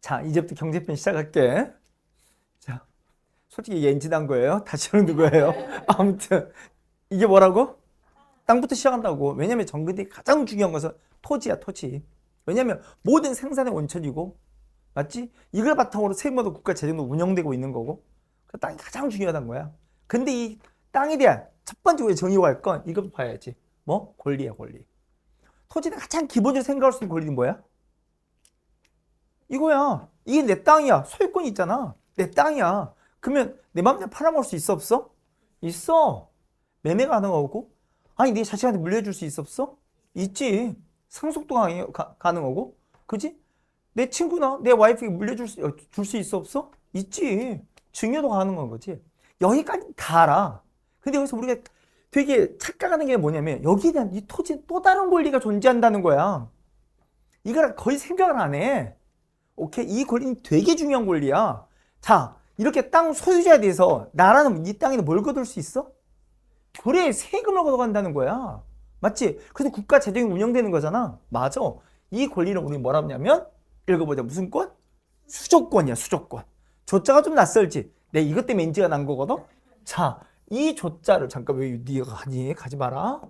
자, 이제부터 경제편 시작할게. 자, 솔직히 이게 엔진한 거예요. 다시 하는 거예요. 아무튼 이게 뭐라고? 땅부터 시작한다고. 왜냐면 정근대 가장 중요한 것은 토지야, 토지. 왜냐면 모든 생산의 원천이고, 맞지? 이걸 바탕으로 세무도 국가 재정도 운영되고 있는 거고, 그 땅이 가장 중요하다는 거야. 근데 이 땅에 대한 첫 번째 우리 정의가 할 건 이것도 봐야지. 뭐? 권리야, 권리. 토지는 가장 기본적으로 생각할 수 있는 권리는 뭐야? 이거야. 이게 내 땅이야. 소유권이 있잖아. 내 땅이야. 그러면 내 맘대로 팔아먹을 수 있어, 없어? 있어. 매매 가능하고. 아니, 네 자식한테 물려줄 수 있어, 없어? 있지. 상속도 가능하고. 그지? 내 친구나 내 와이프에게 물려줄 줄 수 있어, 없어? 있지. 증여도 가능한 거지. 여기까지 다 알아. 근데 여기서 우리가 되게 착각하는 게 뭐냐면 여기에 대한 이 토지에 또 다른 권리가 존재한다는 거야. 이걸 거의 생각을 안 해. 오케이? 이 권리는 되게 중요한 권리야. 자, 이렇게 땅 소유자에 대해서 나라는 이 땅에 뭘 거둘 수 있어? 그래, 세금을 걷어간다는 거야. 맞지? 그래서 국가 재정이 운영되는 거잖아. 맞아. 이 권리를 우리 뭐라 하냐면 읽어보자. 무슨 권? 수조권이야, 수조권. 조자가 좀 낯설지? 내 이것 때문에 인지가 난 거거든? 자, 이 조자를 잠깐 왜 네가 가니? 가지 마라.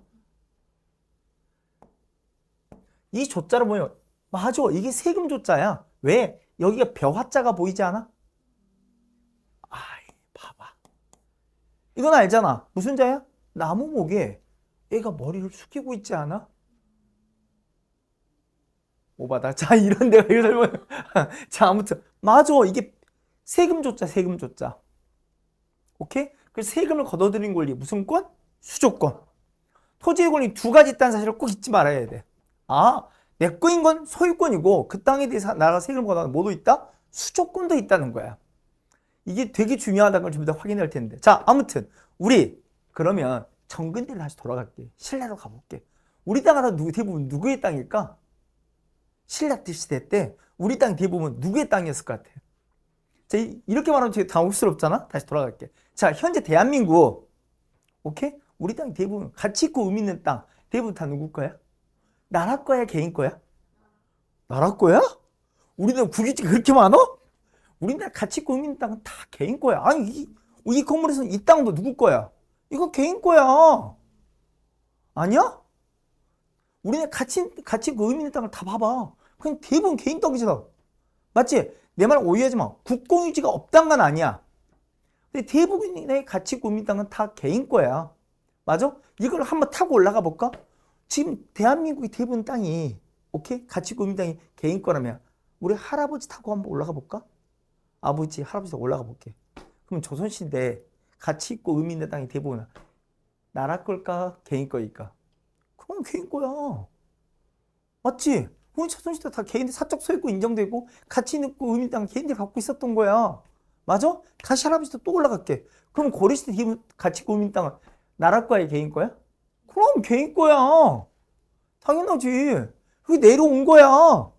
이 조자를 보면 맞아. 이게 세금 조자야. 왜? 여기가 벼화자가 보이지 않아? 아이, 봐봐. 이건 알잖아. 무슨 자야? 나무목에 얘가 머리를 숙이고 있지 않아? 오바다. 자, 이런 데가 이거 설명. 자, 아무튼 맞아. 이게 세금 조자, 세금 조자. 오케이? 그래서 세금을 걷어들인 권리 무슨 권? 수조권. 토지의 권리 두 가지 있다는 사실을 꼭 잊지 말아야 돼. 아, 내 거인 건 소유권이고 그 땅에 대해서 나라가 세금을 걷어가는 뭐도 있다? 수조권도 있다는 거야. 이게 되게 중요하다는 걸 좀 더 확인할 텐데. 자, 아무튼 우리 그러면 정근대로 다시 돌아갈게. 신라로 가볼게. 우리 땅은 대부분 누구의 땅일까? 신라 시대 때 우리 땅 대부분 누구의 땅이었을 것 같아? 자, 이렇게 말하면 되게 당혹스럽잖아? 다시 돌아갈게. 자, 현재 대한민국, 오케이? 우리 땅 대부분 가치 있고 의미 있는 땅 대부분 다 누구 거야? 나라 거야, 개인 거야? 나라 거야? 우리나라 국유지가 그렇게 많아? 우리나라 가치 있고 의미 있는 땅은 다 개인 거야. 아니, 이 건물에서 이 땅도 누구 거야? 이거 개인 거야. 아니야? 우리나라 가치 있고 의미 있는 땅을 다 봐봐. 그냥 대부분 개인 땅이잖아. 맞지? 내 말 오해하지 마. 국공유지가 없단 건 아니야. 근데 대부분의 가치 있고 의미 있는 땅은 다 개인 거야. 맞아? 이걸 한번 타고 올라가 볼까? 지금 대한민국의 대부분 땅이 오케이? 가치 있고 의미 있는 땅이 개인 거라면 우리 할아버지 타고 한번 올라가 볼까? 아버지, 할아버지 타고 올라가 볼게. 그럼 조선시대 가치 있고 의미 있는 땅이 대부분 나라 걸까? 개인 거일까? 그건 개인 거야. 맞지? 우리 조선시대 다 개인들 사적 소유권 인정되고 가치 있고 의미 있는 땅 개인들이 갖고 있었던 거야. 맞아? 다시 할아버지 또 올라갈게. 그럼 고려시대 가치 있고 의미 있는 땅은 나라 거야, 개인 거야? 그럼 개인 거야. 당연하지. 그게 내려온 거야.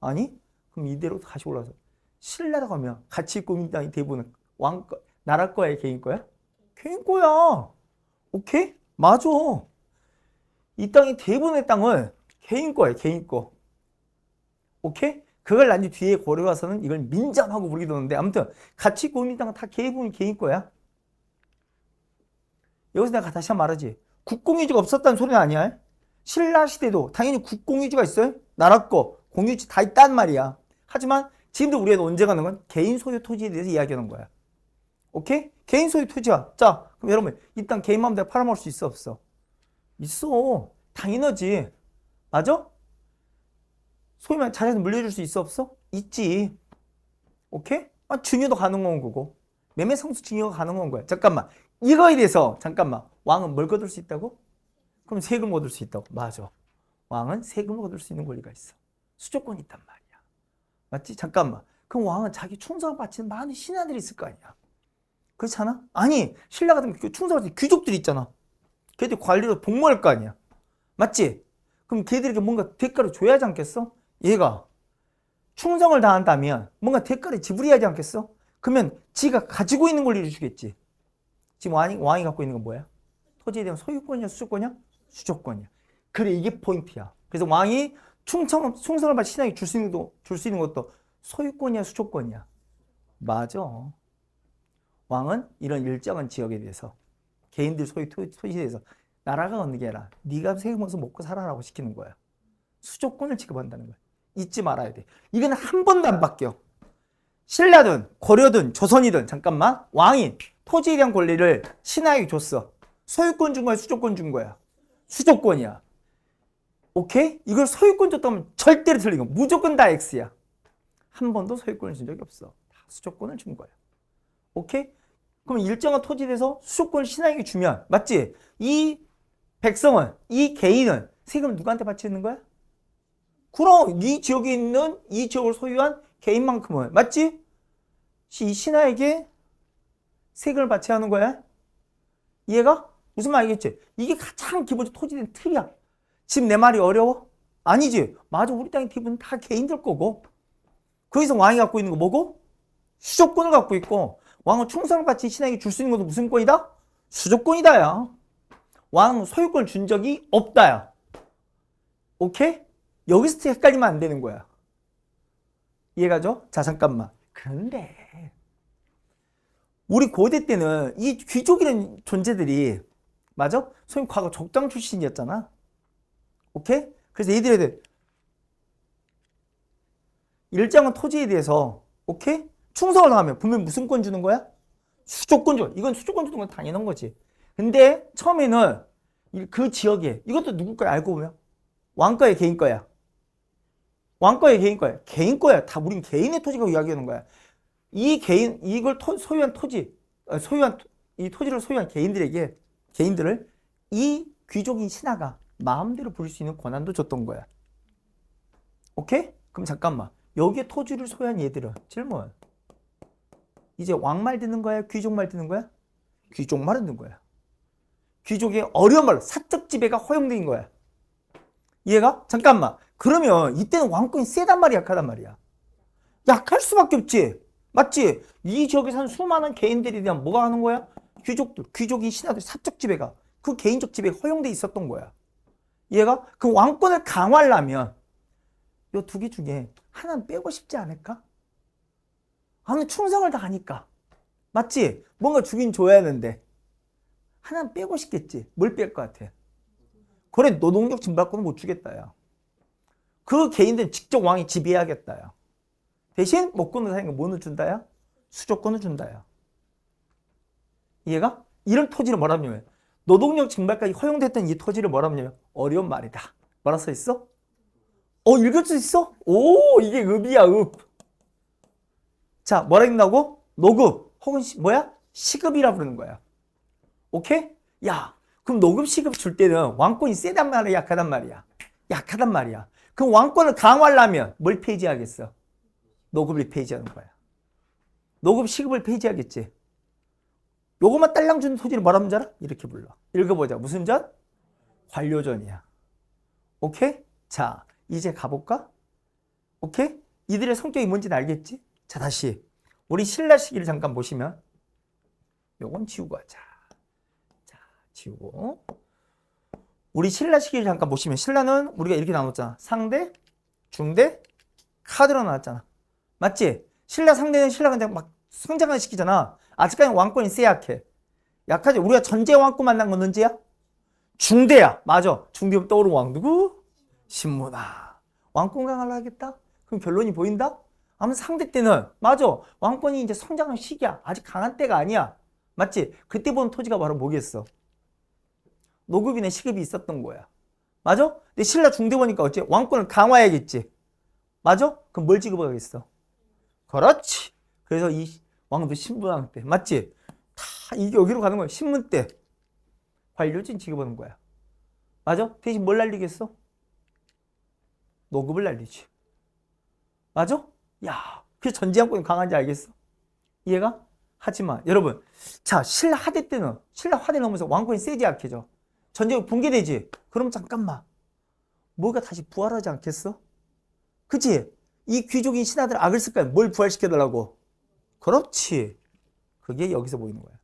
아니? 그럼 이대로 다시 올라서 신라로 가면 가치 있고 의미 있는 땅이 대부분 나라 거야, 개인 거야? 개인 거야. 오케이? 맞아. 이 땅이 대부분의 땅은 개인 거야, 개인 거. 오케이? 그걸 난 뒤에 고려 가서는 이걸 민자하고 부르기도 하는데 아무튼 가치 있고 의미 있는 땅은 다 개인 거야. 여기서 내가 다시 한번 말하지. 국공유지가 없었다는 소리는 아니야. 신라 시대도 당연히 국공유지가 있어요. 나라 거, 공유지 다 있단 말이야. 하지만 지금도 우리가 언제 가는 건 개인 소유 토지에 대해서 이야기하는 거야. 오케이? 개인 소유 토지야. 자, 그럼 여러분 이 땅 개인 마음대로 팔아먹을 수 있어, 없어? 있어. 당연하지. 맞아? 소위 말해 자녀한테 물려줄 수 있어, 없어? 있지. 오케이? 아, 증여도 가능한 거고 매매 상수 증여가 가능한 거야. 잠깐만. 이거에 대해서 잠깐만. 왕은 뭘 거둘 수 있다고? 그럼 세금을 거둘 수 있다고. 맞아. 왕은 세금을 거둘 수 있는 권리가 있어. 수조권이 있단 말이야. 맞지? 잠깐만. 그럼 왕은 자기 충성을 바치는 많은 신하들이 있을 거 아니야. 그렇지 않아? 아니, 신라 같은 충성을 바치는 귀족들이 있잖아. 걔들 관리로 복무할 거 아니야. 맞지? 그럼 걔들에게 뭔가 대가를 줘야 하지 않겠어? 얘가 충성을 다한다면 뭔가 대가를 지불해야 하지 않겠어? 그러면 지가 가지고 있는 권리를 주겠지. 지금 왕이 갖고 있는 건 뭐야? 토지에 대한 소유권이야, 수조권이야? 수조권이야. 그래, 이게 포인트야. 그래서 왕이 충성을 바친 신하에게 줄 수 있는 것도 소유권이야, 수조권이야? 맞아. 왕은 이런 일정한 지역에 대해서 개인들 소유 토지에 대해서 나라가 어느 게 아니라 네가 세금으로서 먹고 살아라고 시키는 거야. 수조권을 지급한다는 거야. 잊지 말아야 돼. 이건 한 번도 안 바뀌어. 신라든 고려든 조선이든 잠깐만 왕이 토지에 대한 권리를 신하에게 줬어. 소유권 준 거야, 수조권 준 거야? 수조권이야. 오케이? 이걸 소유권 줬다면 절대로 틀린 거. 무조건 다 X야. 한 번도 소유권을 준 적이 없어. 다 수조권을 준 거야. 오케이? 그럼 일정한 토지에 대해서 수조권을 신하에게 주면 맞지? 이 백성은, 이 개인은 세금을 누구한테 바치는 거야? 그럼 이 지역에 있는 이 지역을 소유한 개인만큼은 맞지? 이 신하에게 세금을 바쳐야 하는 거야. 이해가? 무슨 말이겠지? 이게 가장 기본적인 토지된 틀이야. 지금 내 말이 어려워? 아니지. 맞아. 우리 땅의 대부분 다 개인들 거고. 거기서 왕이 갖고 있는 거 뭐고? 수조권을 갖고 있고, 왕은 충성을 바친 신하에게 줄 수 있는 것도 무슨 권이다? 수조권이다 야. 왕은 소유권을 준 적이 없다 야. 오케이? 여기서 헷갈리면 안 되는 거야. 이해가죠? 자, 잠깐만. 그런데 우리 고대 때는 이 귀족이라는 존재들이 맞아? 소위 과거 족장 출신이었잖아. 오케이? 그래서 얘들이 일정한 토지에 대해서 오케이? 충성을 당하면 분명히 무슨 권 주는 거야? 수조권 줘. 이건 수조권 주는 건 당연한 거지. 근데 처음에는 그 지역에 이것도 누구 거야 알고 보면? 왕 거야 개인 거야? 왕 거야 개인 거야? 개인 거야. 다 우린 개인의 토지가 이야기하는 거야. 이 개인 이걸 소유한 토지 소유한 이 토지를 소유한 개인들을 이 귀족인 신하가 마음대로 부릴 수 있는 권한도 줬던 거야. 오케이? 그럼 잠깐만. 여기에 토지를 소유한 얘들은 질문. 이제 왕 말 듣는 거야? 귀족 말 듣는 거야? 귀족 말 듣는 거야. 귀족의 어려운 말로 사적 지배가 허용된 거야. 이해가? 잠깐만. 그러면 이때는 왕권이 세단 말이야, 약하단 말이야? 약할 수밖에 없지. 맞지? 이 지역에 사는 수많은 개인들에 대한 뭐가 하는 거야? 귀족인 신하들 사적 지배가 그 개인적 지배가 허용돼 있었던 거야. 얘가 그 왕권을 강화하려면 요 두 개 중에 하나는 빼고 싶지 않을까? 하나는 충성을 다하니까. 맞지? 뭔가 주긴 줘야 하는데 하나는 빼고 싶겠지. 뭘 뺄 것 같아? 그래, 노동력 징발권은 못 주겠다 야. 그 개인들은 직접 왕이 지배해야겠다 야. 대신 목권을 사니까 뭐는 준다 야? 수조권을 준다 야. 이해가? 이런 토지를 뭐라냐면 노동력 징발까지 허용됐던 이 토지를 뭐라냐면 어려운 말이다. 뭐라 써 있어? 읽을 수 있어? 오, 이게 읍이야, 읍. 자, 뭐라 읽는다고? 노급 혹은 시급이라 부르는 거야. 오케이? 야, 그럼 노급 시급 줄 때는 왕권이 세단 말이야, 약하단 말이야? 약하단 말이야. 그럼 왕권을 강화하려면 뭘 폐지하겠어? 노급을 폐지하는 거야. 노급 시급을 폐지하겠지. 요것만 딸랑 주는 토지를 뭐라면 줄 알아? 이렇게 불러. 읽어보자. 무슨 전? 관료전이야. 오케이? 자, 이제 가볼까? 오케이? 이들의 성격이 뭔지는 알겠지? 자, 다시 우리 신라 시기를 잠깐 보시면 요건 지우고 하자. 자, 지우고 우리 신라 시기를 잠깐 보시면 신라는 우리가 이렇게 나눴잖아. 상대, 중대, 카드로 나왔잖아. 맞지? 신라 상대는 신라가 그냥 막 성장을 시키잖아. 아직까지 왕권이 세 약해. 약하지? 우리가 전제 왕권 만난 건 언제야? 중대야. 맞아. 중대면 떠오르는 왕 누구? 신문아. 왕권 강화를 하겠다? 그럼 결론이 보인다? 아무튼 상대 때는 맞아. 왕권이 이제 성장한 시기야. 아직 강한 때가 아니야. 맞지? 그때 보는 토지가 바로 뭐겠어? 노급이나 시급이 있었던 거야. 맞아? 근데 신라 중대 보니까 어째? 왕권을 강화해야겠지. 맞아? 그럼 뭘 지급하겠어? 그렇지. 그래서 이 왕도 신분왕 때. 맞지? 다 이게 여기로 가는 거야. 신문 때. 관료진 지급하는 거야. 맞아? 대신 뭘 날리겠어? 노급을 날리지. 맞아? 야, 그래서 전제왕권이 강한지 알겠어? 이해가? 하지만 여러분, 자, 신라 하대 때는 신라 화대 넘으면서 왕권이 세지 약해져. 전쟁이 붕괴되지. 그럼 잠깐만, 뭐가 다시 부활하지 않겠어? 그치? 이 귀족인 신하들 악을 쓸까요? 뭘 부활시켜달라고? 그렇지. 그게 여기서 보이는 거야.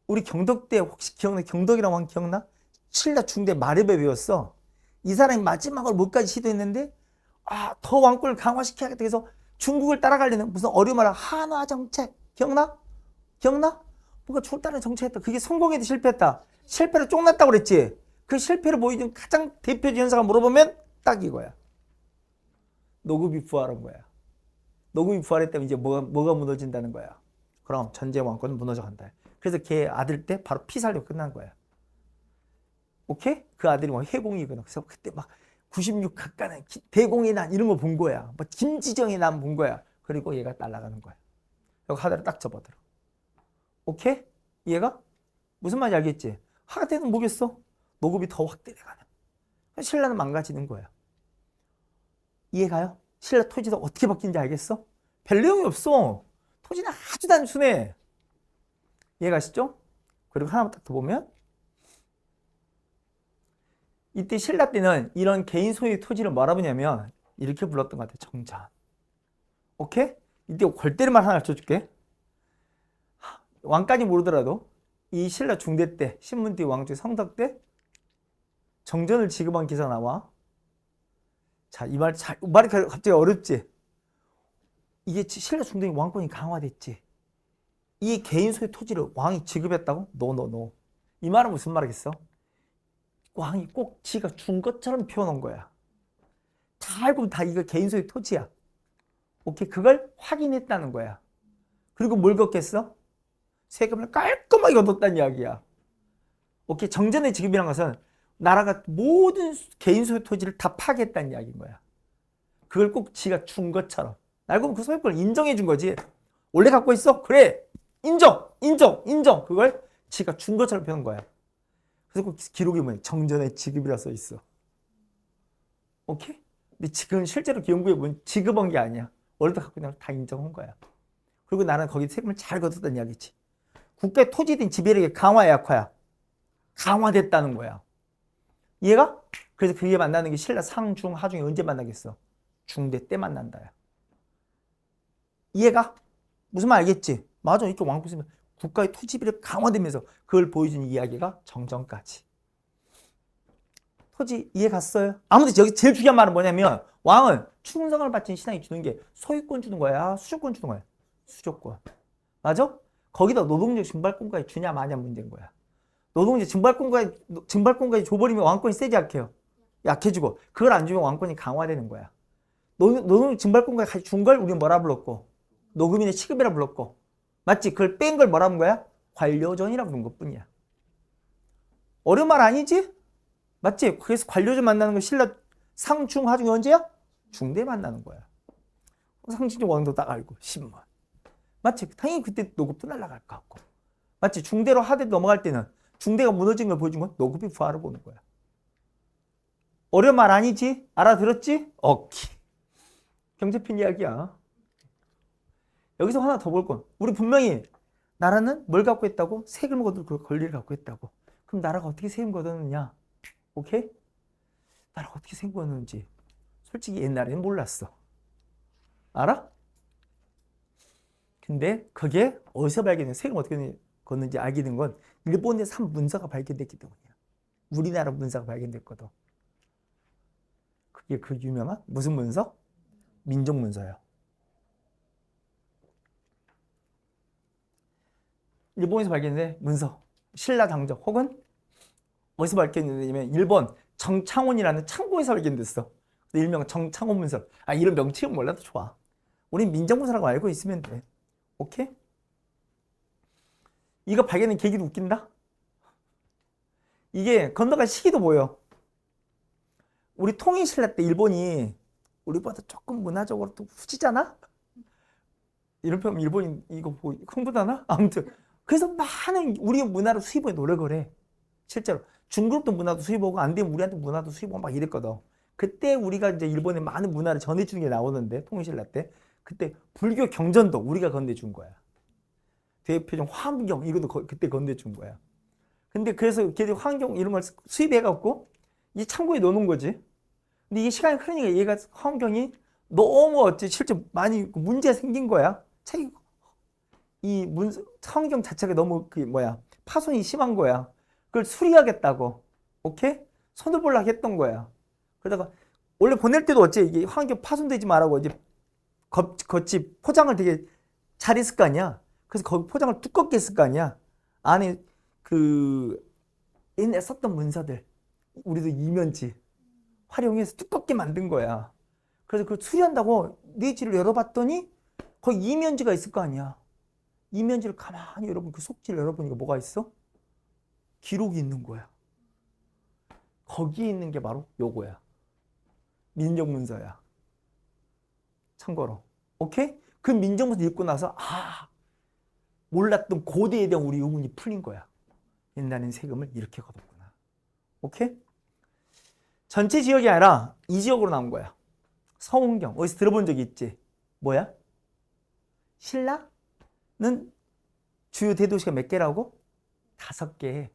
우리 경덕 때 혹시 기억나? 경덕이라는 왕 기억나? 신라 중대 마렵에 배웠어. 이 사람이 마지막으로 뭐까지 시도했는데 더 왕권을 강화시켜야겠다. 그래서 중국을 따라가려는 무슨 어려운 한화 정책. 기억나? 뭔가 중국 따르는 정책했다. 그게 성공해도 실패했다. 실패로 쫑났다고 그랬지. 그 실패를 보여준 가장 대표적인 현상을 물어보면 딱 이거야. 노급이 부활한 거야. 노급이 부활했다면 이제 뭐가 무너진다는 거야. 그럼 전제 왕권은 무너져 간다. 그래서 걔 아들 때 바로 피살로 끝난 거야. 오케이? 그 아들이 뭐 해공이거든. 그래서 그때 막 96 각간의 대공의 난 이런 거 본 거야. 뭐 김지정의 난 본 거야. 그리고 얘가 날아가는 거야. 여기 하다를 딱 접어들어. 오케이? 얘가 무슨 말인지 알겠지? 하대는 뭐겠어? 노급이 더 확대돼가는. 신라는 망가지는 거야. 이해가요? 신라 토지도 어떻게 바뀌는지 알겠어? 별 내용이 없어. 토지는 아주 단순해. 이해가시죠? 그리고 하나만 딱 더 보면 이때 신라 때는 이런 개인 소유의 토지를 뭐라 부르냐면 이렇게 불렀던 것 같아. 정자. 오케이? 이때 골때리만 하나 쳐줄게. 왕까지 모르더라도 이 신라 중대 때 신문띠 왕조 성덕 때 정전을 지급한 기사 나와. 자, 이 말이 갑자기 어렵지? 이게 신라 중대 왕권이 강화됐지. 이 개인 소유 토지를 왕이 지급했다고? 노. 이 말은 무슨 말이겠어? 왕이 꼭 지가 준 것처럼 표현한 거야. 다 알고 다 이거 개인 소유 토지야. 오케이, 그걸 확인했다는 거야. 그리고 뭘 걷겠어? 세금을 깔끔하게 걷었다는 이야기야. 오케이, 정전의 지급이란 것은 나라가 모든 개인 소유 토지를 다 파괴했다는 이야기인 거야. 그걸 꼭 지가 준 것처럼. 알고 보면 그 소유권을 인정해 준 거지. 원래 갖고 있어? 그래. 인정. 그걸 지가 준 것처럼 표현한 거야. 그래서 그 기록이 뭐야? 정전의 지급이라 써 있어. 오케이? 근데 지금 실제로 연구해 보면 지급한 게 아니야. 원래도 갖고 있는 걸 다 인정한 거야. 그리고 나는 거기 세금을 잘 걷었다는 이야기지. 국가의 토지된 지배력이 강화 약화야. 강화됐다는 거야. 이해가? 그래서 그게 만나는 게 신라 상중 하중이 언제 만나겠어? 중대 때 만난다야. 이해가? 무슨 말 알겠지? 맞아. 이렇게 왕국 쓰면 국가의 토지비를 강화되면서 그걸 보여주는 이야기가 정전까지. 토지 이해 갔어요? 아무튼 여기 제일 중요한 말은 뭐냐면 왕은 충성을 바친 신하에 주는 게 소유권 주는 거야? 수조권 주는 거야? 수조권. 맞아? 거기다 노동력 증발권까지 주냐 마냐 문제인 거야. 노동력 증발권까지 줘버리면 왕권이 세지 약해요. 약해지고 그걸 안 주면 왕권이 강화되는 거야. 노동력 증발권까지 같이 준 걸 우리는 뭐라 불렀고 노금인의 취급이라 불렀고 맞지? 그걸 뺀 걸 뭐라 부른 거야? 관료전이라 부른 것뿐이야. 어려운 말 아니지? 맞지? 그래서 관료전 만나는 거 신라 상중 하중이 언제야? 중대 만나는 거야. 상중대 왕도 딱 알고 신문. 맞지? 당연히 그때 노급도 날아갈 것 같고. 맞지? 중대로 하대 넘어갈 때는 중대가 무너진 걸 보여준 건 노급이 부활을 보는 거야. 어려운 말 아니지? 알아들었지? 오케이. 경제편 이야기야. 여기서 하나 더 볼 건 우리 분명히 나라는 뭘 갖고 있다고? 세금을 거둘 그 권리를 갖고 있다고. 그럼 나라가 어떻게 세금 걷었느냐? 오케이? 나라가 어떻게 세금 걷었는지 솔직히 옛날에는 몰랐어. 알아? 근데 그게 어디서 발견해? 세금 어떻게 걷는지 알게 된 건 일본에서 한 문서가 발견됐기 때문이야. 우리나라 문서가 발견됐거든. 그게 그 유명한 무슨 문서? 민족문서야. 일본에서 발견된 문서, 신라 당적 혹은 어디서 발견됐냐면 일본 정창원이라는 창고에서 발견됐어. 일명 정창원 문서. 이런 명칭은 몰라도 좋아. 우린 민족문서라고 알고 있으면 돼. 오케이? 이거 발견된 계기도 웃긴다. 이게 건너간 시기도 보여. 우리 통일신라 때 일본이 우리보다 조금 문화적으로 또 후지잖아? 이런 표현 일본이 이거 보고 흥분하나? 아무튼 그래서 많은 우리 문화를 수입해 노력을 해. 실제로 중국도 문화도 수입하고 안 되면 우리한테 문화도 수입하고 막 이랬거든. 그때 우리가 이제 일본에 많은 문화를 전해주는 게 나오는데 통일신라 때 그때 불교 경전도 우리가 건네준 거야. 대표적 화엄경 이것도 그때 건네준 거야. 근데 그래서 걔들 화엄경 이런 걸 수입해갖고 이 창고에 넣는 거지. 근데 이게 시간이 흐르니까 얘가 화엄경이 너무 실제 많이 문제가 생긴 거야. 이 성경 자체가 너무 파손이 심한 거야. 그걸 수리하겠다고. 오케이? 손을 볼락 했던 거야. 그러다가 원래 보낼 때도 어째 이게 환경 파손되지 말라고 이제 겉이 포장을 되게 잘 했을 거 아니야. 그래서 거기 포장을 두껍게 했을 거 아니야. 안에 그 옛날에 썼던 문서들 우리도 이면지 활용해서 두껍게 만든 거야. 그래서 그걸 수리한다고 네지를 열어봤더니 거기 이면지가 있을 거 아니야. 이면지를 가만히 여러분 그 속지를 열어보니까 뭐가 있어? 기록이 있는 거야. 거기에 있는 게 바로 요거야. 민정문서야. 참고로. 오케이? 그 민정문서 읽고 나서 몰랐던 고대에 대한 우리 의문이 풀린 거야. 옛날엔 세금을 이렇게 걷었구나. 오케이? 전체 지역이 아니라 이 지역으로 나온 거야. 서운경. 어디서 들어본 적이 있지? 뭐야? 신라는 주요 대도시가 몇 개라고? 5개.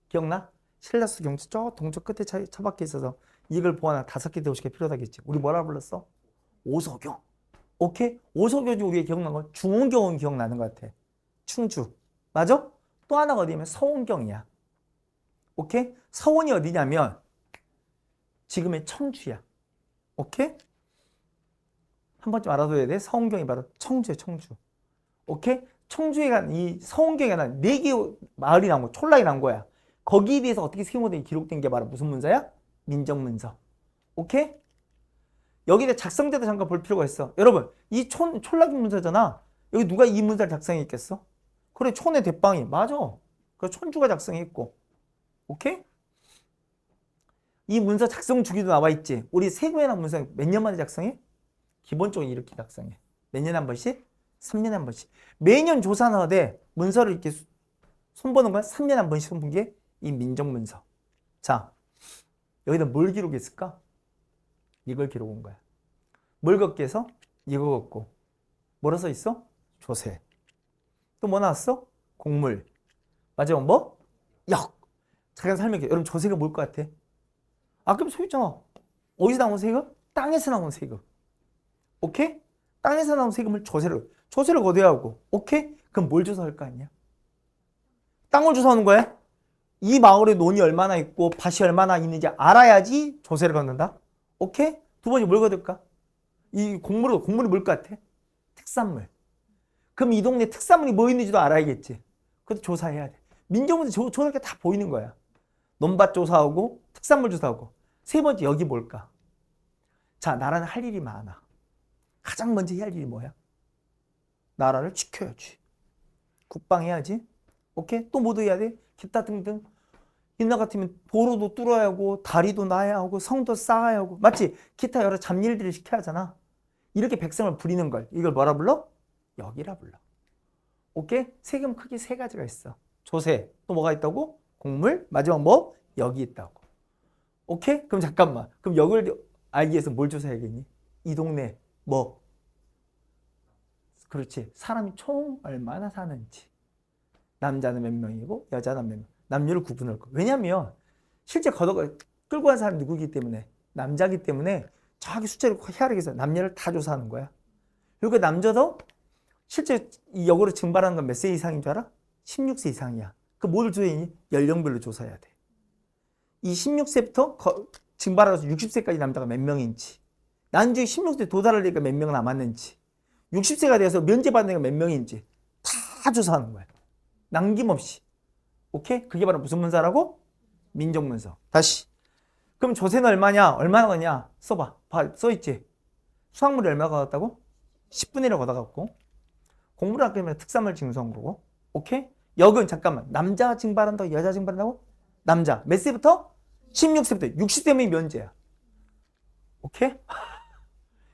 기억나? 신라수 경주 저 동쪽 끝에 처박혀 있어서 이걸 보완한 5개 대도시가 필요하겠지. 우리 뭐라 불렀어? 오소경. 오케이? 오소경이 우리가 기억난 건 중원경은 기억나는 것 같아. 충주. 맞아? 또 하나가 어디냐면 서원경이야. 오케이? 서원이 어디냐면 지금의 청주야. 오케이? 한 번쯤 알아둬야 돼. 서원경이 바로 청주야, 청주. 오케이? 청주에 간 이 서원경에 난 4개 마을이 나온 거, 촌락이 나온 거야. 거기에 대해서 어떻게 세무대에 기록된 게 바로 무슨 문서야? 민정문서. 오케이? 여기다 작성자도 잠깐 볼 필요가 있어. 여러분, 이 촌락 문서잖아. 여기 누가 이 문서를 작성했겠어? 그래, 촌의 대빵이. 맞아. 그 촌주가 작성했고. 오케이? 이 문서 작성 주기도 나와 있지. 우리 세금이라는 문서 몇 년 만에 작성해? 기본적으로 이렇게 작성해. 몇 년에 한 번씩? 3년에 한 번씩. 매년 조사는 하되 문서를 이렇게 손보는 건 3년에 한 번씩 손본 게 이 민정문서. 자, 여기다 뭘 기록했을까? 이걸 기록한 거야. 뭘 걷게 해서? 이거 걷고. 뭐라 써 있어? 조세. 또 뭐 나왔어? 곡물. 마지막 뭐? 역. 잠깐 설명해. 여러분 조세가 뭘 것 같아? 아까 소유했잖아. 어디서 나온 세금? 땅에서 나온 세금. 오케이? 땅에서 나온 세금을 조세를 거둬야 하고. 오케이? 그럼 뭘 조사할 거 아니야? 땅을 조사하는 거야? 이 마을에 논이 얼마나 있고 밭이 얼마나 있는지 알아야지 조세를 걷는다. 오케이? 두 번째 뭘 거둘까? 이 곡물이 뭘 것 같아? 특산물. 그럼 이 동네 특산물이 뭐 있는지도 알아야겠지. 그것도 조사해야 돼. 민정문서 조사할 게 다 보이는 거야. 논밭 조사하고 특산물 조사하고. 세 번째 여기 뭘까? 자, 나라는 할 일이 많아. 가장 먼저 해야 할 일이 뭐야? 나라를 지켜야지. 국방해야지. 오케이? 또 뭐도 해야 돼? 기타 등등. 옛날 같으면 도로도 뚫어야 하고 다리도 놔야 하고 성도 쌓아야 하고 맞지? 기타 여러 잡일들을 시켜야 하잖아. 이렇게 백성을 부리는 걸 이걸 뭐라 불러? 역이라 불러. 오케이? 세금 크게 3가지가 있어. 조세. 또 뭐가 있다고? 곡물. 마지막 뭐? 역이 있다고. 오케이? 그럼 잠깐만. 그럼 역을 알기 위해서 뭘 조사해야겠니? 이 동네 뭐? 그렇지. 사람이 총 얼마나 사는지. 남자는 몇 명이고 여자는 몇 명. 남녀를 구분할 거. 왜냐면 실제 끌고 간 사람이 누구기 때문에 남자기 때문에 정확히 숫자를 헤아리기 위해서 남녀를 다 조사하는 거야. 그리고 남자도 실제 이 역으로 증발하는 건 몇 세 이상인 줄 알아? 16세 이상이야. 그 뭐를 조사했니? 연령별로 조사해야 돼. 이 16세부터 증발해서 60세까지 남자가 몇 명인지, 나중에 16세 도달하려니까 몇 명 남았는지, 60세가 돼서 면제받는 애가 몇 명인지 다 조사하는 거야. 남김없이. 오케이? 그게 바로 무슨 문서라고? 민정문서. 다시. 그럼 조세는 얼마냐? 얼마나 거냐? 써봐. 써있지? 수확물이 얼마나 걷었다고? 10분의 1을 걷어갖고. 곡물을 아끼면 특산물 징수한 거고. 오케이? 역은 잠깐만. 남자 증발한다고? 여자 증발한다고? 남자. 몇 세부터? 16세부터. 60세면 면제야. 오케이?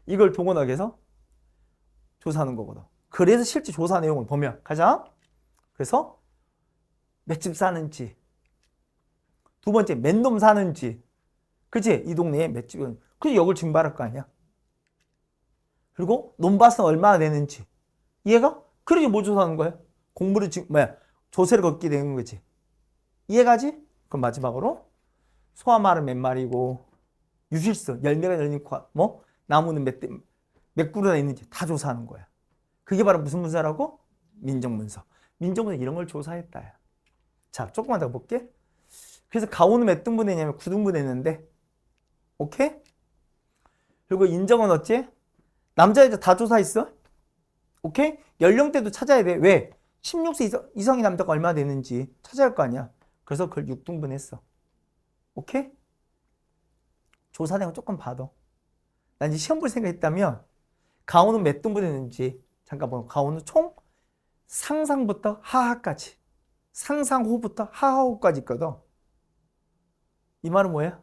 이걸 동원하게 해서 조사하는 거거든. 그래서 실제 조사 내용을 보면 가자. 그래서 몇 집 사는지, 두 번째 몇 놈 사는지, 그치? 이 동네에 몇 집은 그래서 역을 증발할 거 아니야. 그리고 논밭은 얼마나 되는지 이해가? 그러지 뭐 조사하는 거야? 공부를 조세를 걷게 되는 거지. 이해가지? 그럼 마지막으로 소아말은 몇 마리고 유실수 열매가 열린 뭐 나무는 몇 그루나 있는지 다 조사하는 거야. 그게 바로 무슨 문서라고? 민정문서. 민정문서 이런 걸 조사했다야. 자, 조금만 더 볼게. 그래서 가오는 몇 등분 했냐면 9등분 했는데, 오케이? 그리고 인정은 어찌? 남자 여자 다 조사했어? 오케이? 연령대도 찾아야 돼. 왜? 16세 이상의 남자가 얼마나 되는지 찾아야 할 거 아니야. 그래서 그걸 6등분 했어. 오케이? 조사 내용 조금 봐도. 난 이제 시험 볼 생각 했다면 가오는 몇 등분 했는지 잠깐 보면 가오는 총 상상부터 하하까지 상상호부터 하하호까지 있거든. 이 말은 뭐야?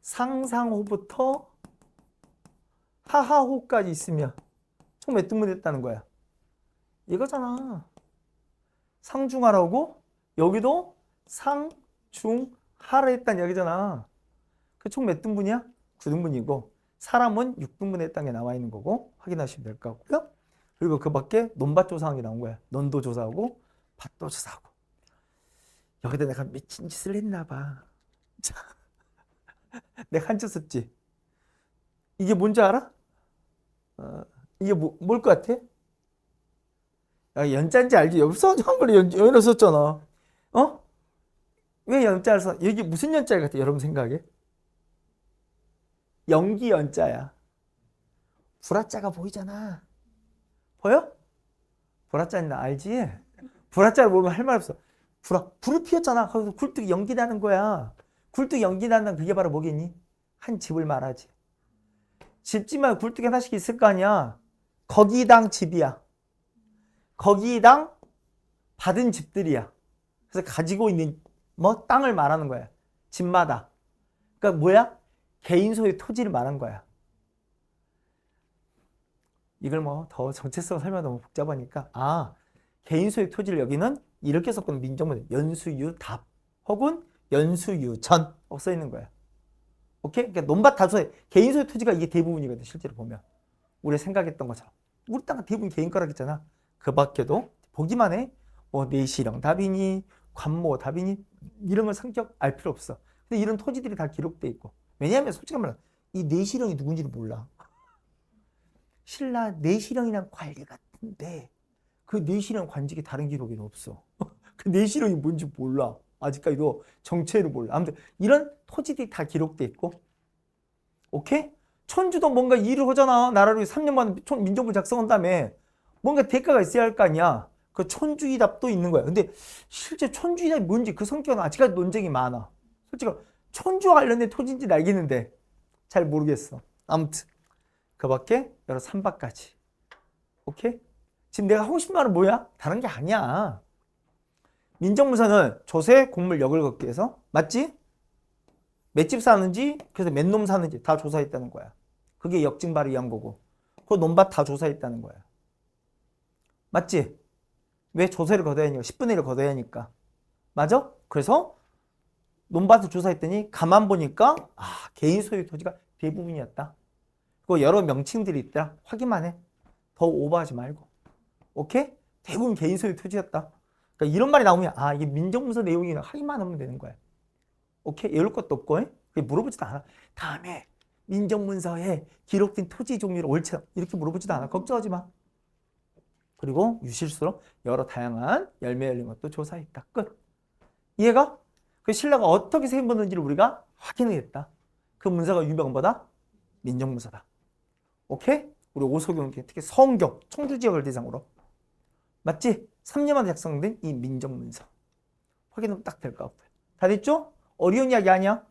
상상호부터 하하호까지 있으면 총 몇 등분 했다는 거야? 이거잖아. 상중하라고 여기도 상중하라 했다는 얘기잖아. 그 총 몇 등분이야? 9등분이고 사람은 6등분 했다는 게 나와 있는 거고 확인하시면 될 것 같고요. 그리고 그 밖에 논밭 조사한 게 나온 거야. 논도 조사하고 밭도 조사하고. 여기다 내가 미친 짓을 했나 봐. 내가 한짓 썼지. 이게 뭔지 알아? 이게 뭘 것 같아? 야, 연자인지 알지? 여기서 한글에 연을 썼잖아. 어? 왜 연자를 써? 이게 무슨 연자 같아? 여러분 생각에? 연기 연자야. 불화자가 보이잖아. 보여? 불화자는 나 알지? 불화자를 보면 할 말 없어. 불을 피웠잖아. 거기서 굴뚝이 연기 나는 거야. 굴뚝이 연기 나는 그게 바로 뭐겠니? 한 집을 말하지. 집지만 굴뚝이 하나씩 있을 거 아니야. 거기당 집이야. 거기당 받은 집들이야. 그래서 가지고 있는 뭐 땅을 말하는 거야. 집마다. 그러니까 뭐야? 개인 소유 토지를 말한 거야. 이걸 뭐 더 정체성 설명 너무 복잡하니까 개인 소유 토지를 여기는 이렇게 썼거든. 민정문 연수유답 혹은 연수유전 써 있는 거야. 오케이? 그러니까 논밭 다수의 개인 소유 토지가 이게 대부분이거든. 실제로 보면 우리가 생각했던 것처럼 우리 땅은 대부분 개인 거라 했잖아. 그 밖에도 보기만 해. 뭐 내시령 답이니 관모 답이니 이런 걸 성격 알 필요 없어. 근데 이런 토지들이 다 기록돼 있고. 왜냐하면 솔직히 말하면 이 내시령이 누군지를 몰라. 신라 내시령이란 관리 같은데 그 내시령 관직에 다른 기록에는 없어. 그 내시령이 뭔지 몰라. 아직까지도 정체를 몰라. 아무튼 이런 토지들이 다 기록돼 있고. 오케이? 천주도 뭔가 일을 하잖아. 나라로 3년 만에 민정부 작성한 다음에 뭔가 대가가 있어야 할 거 아니야. 그 천주의답도 있는 거야. 근데 실제 천주의답이 뭔지 그 성격은 아직까지 논쟁이 많아. 솔직히 천주와 관련된 토지인지는 알겠는데 잘 모르겠어. 아무튼 그 밖에 여러 산박까지. 오케이? 지금 내가 하고 싶은 말은 뭐야? 다른 게 아니야. 민정문서는 조세, 공물, 역을 걷기 위해서 맞지? 맷집 사는지 그래서 몇 놈 사는지 다 조사했다는 거야. 그게 역증발을 위한 거고 그 논밭 다 조사했다는 거야. 맞지? 왜 조세를 걷어야 하니까 10분의 1을 걷어야 하니까. 맞아? 그래서 논밭을 조사했더니 가만 보니까 개인 소유 토지가 대부분이었다. 그리고 여러 명칭들이 있더라. 확인만 해. 더 오버하지 말고. 오케이? 대부분 개인 소유 토지였다. 그러니까 이런 말이 나오면 이게 민정문서 내용이나 확인만 하면 되는 거야. 오케이? 이럴 것도 없고 물어보지도 않아. 다음에 민정문서에 기록된 토지 종류를 옳지 이렇게 물어보지도 않아. 걱정하지 마. 그리고 유실수로 여러 다양한 열매 열린 것도 조사했다. 끝. 이해가? 그 신라가 어떻게 세금 받는지를 우리가 확인했다. 그 문서가 유명한 뭐다? 민정문서다. 오케이? 우리 오소경 특히 성경, 청주 지역을 대상으로 맞지? 3년 만에 작성된 이 민정문서 확인하면 딱 될 것 같고요. 다 됐죠? 어려운 이야기 아니야?